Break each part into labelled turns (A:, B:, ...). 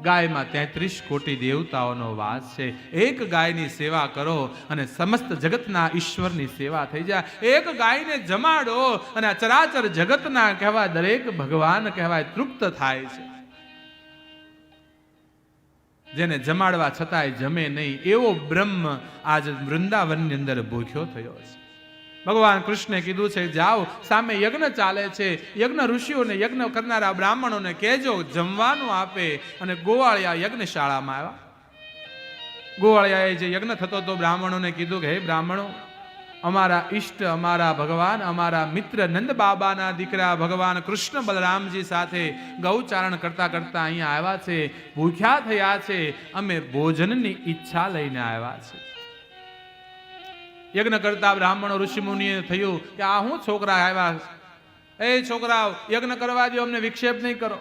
A: ગાયમાં 33 કોટી દેવતાઓનો વાસ છે. એક ગાયની સેવા કરો અને સમસ્ત જગતના ઈશ્વરની સેવા થઈ જાય. એક ગાયને જમાડો અને આ ચરાચર જગતના કહેવાય દરેક ભગવાન કહેવાય તૃપ્ત થાય છે. જેને જમાડવા છતાંય જમે નહીં એવો બ્રહ્મ આજ વૃંદાવનની અંદર ભૂખ્યો થયો છે. ભગવાન કૃષ્ણે કીધું છે જાઓ, સામે યજ્ઞ ચાલે છે, યજ્ઞ ઋષિઓને યજ્ઞ કરનારા બ્રાહ્મણોને કહેજો જમવાનું આપે. અને ગોવાળિયા યજ્ઞશાળામાં આવ્યા. ગોવાળિયાએ જે યજ્ઞ થતો તો બ્રાહ્મણોને કીધું કે હે બ્રાહ્મણો, અમારા ઈષ્ટ, અમારા ભગવાન, અમારા મિત્ર નંદ બાબાના દીકરા ભગવાન કૃષ્ણ બલરામજી સાથે ગૌચારણ કરતા કરતા અહીંયા આવ્યા છે, ભૂખ્યા થયા છે, અમે ભોજનની ઈચ્છા લઈને આવ્યા છે. યજ્ઞ કરતા બ્રાહ્મણો ઋષિમુનિએ થયું કે આ હું છોકરા આવ્યા, એ છોકરાઓ યજ્ઞ કરવા દો, અમને વિક્ષેપ નહીં કરો.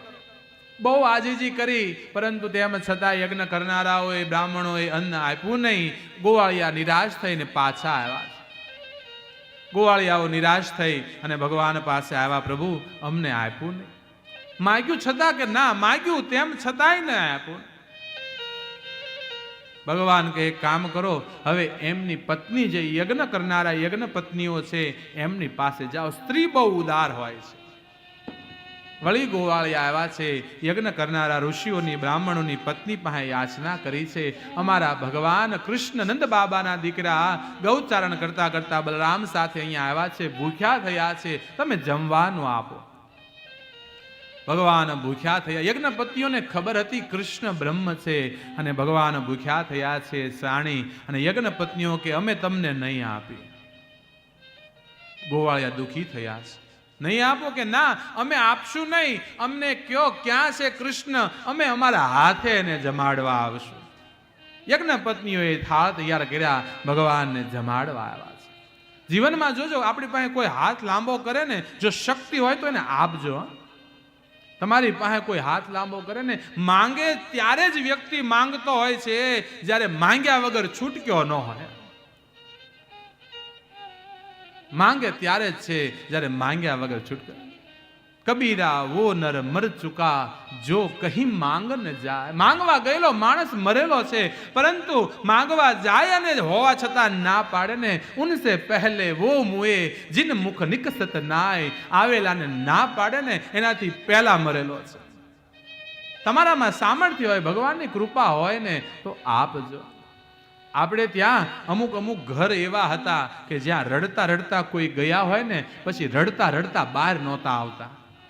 A: બહુ આજીજી કરી, પરંતુ તેમ છતાં યજ્ઞ કરનારાઓએ બ્રાહ્મણોએ અન્ન આપ્યું નહીં. ગોવાળિયા નિરાશ થઈને પાછા આવ્યા. ગોવાળિયાઓ નિરાશ થઈ અને ભગવાન પાસે આવ્યા, પ્રભુ અમને આપ્યું નહીં. માગ્યું છતાં કે ના, માગ્યું તેમ છતાંય ન આપ્યું. ભગવાન કે એક કામ કરો, હવે એમની પત્ની જે યજ્ઞ કરનારા યજ્ઞ પત્નીઓ છે એમની પાસે જાઓ. સ્ત્રી બહુ ઉદાર હોય છે. વળી ગોવાળિયા આવ્યા છે, યજ્ઞ કરનારા ઋષિઓની બ્રાહ્મણોની પત્ની પાસે યાચના કરી છે, અમારા ભગવાન કૃષ્ણ નંદ બાબાના દીકરા ગૌચારણ કરતા કરતા બલરામ સાથે અહીંયા આવ્યા છે, ભૂખ્યા થયા છે, તમે જમવાનું આપો. ભગવાન ભૂખ્યા થયા. યજ્ઞપતિઓને ખબર હતી કૃષ્ણ બ્રહ્મ છે અને ભગવાન ભૂખ્યા થયા છે સાણી. અને યજ્ઞપત્નીઓ કે અમે તમને નહીં આપી. ગોવાળિયા દુઃખી થયા છે. નહીં આપો કે ના, અમે આપશું નહીં. અમને કયો ક્યાં છે કૃષ્ણ, અમે અમારા હાથે એને જમાડવા આવશું. યજ્ઞપત્નીઓએ થાળ તૈયાર કર્યા, ભગવાનને જમાડવા આવ્યા છે. જીવનમાં જોજો, આપણી પાસે કોઈ હાથ લાંબો કરે ને, જો શક્તિ હોય તો એને આપજો. તમારી પાસે કોઈ હાથ લાંબો કરે ને, માંગે ત્યારે જ વ્યક્તિ માંગતો હોય છે, જ્યારે માંગ્યા વગર છૂટક્યો ન હોય. માંગે ત્યારે જ છે જ્યારે માંગ્યા વગર છૂટક્યો. કબીરા વો નર મર ચુકા જો કહી માંગ ન જાય. માંગવા ગયેલો માણસ મરેલો છે, પરંતુ માંગવા જાય અને હોવા છતાં ના પાડે ને, ઉનસે પહેલે વો મુએ જીન મુખ નિકસત નાય. આવેલાને ના પાડે ને એનાથી પહેલા મરેલો છે. તમારામાં સામર્થ્ય હોય, ભગવાનની કૃપા હોય ને તો આપજો. આપણે ત્યાં અમુક ઘર એવા હતા કે જ્યાં રડતા રડતા કોઈ ગયા હોય ને, પછી રડતા રડતા બહાર નહોતા આવતા.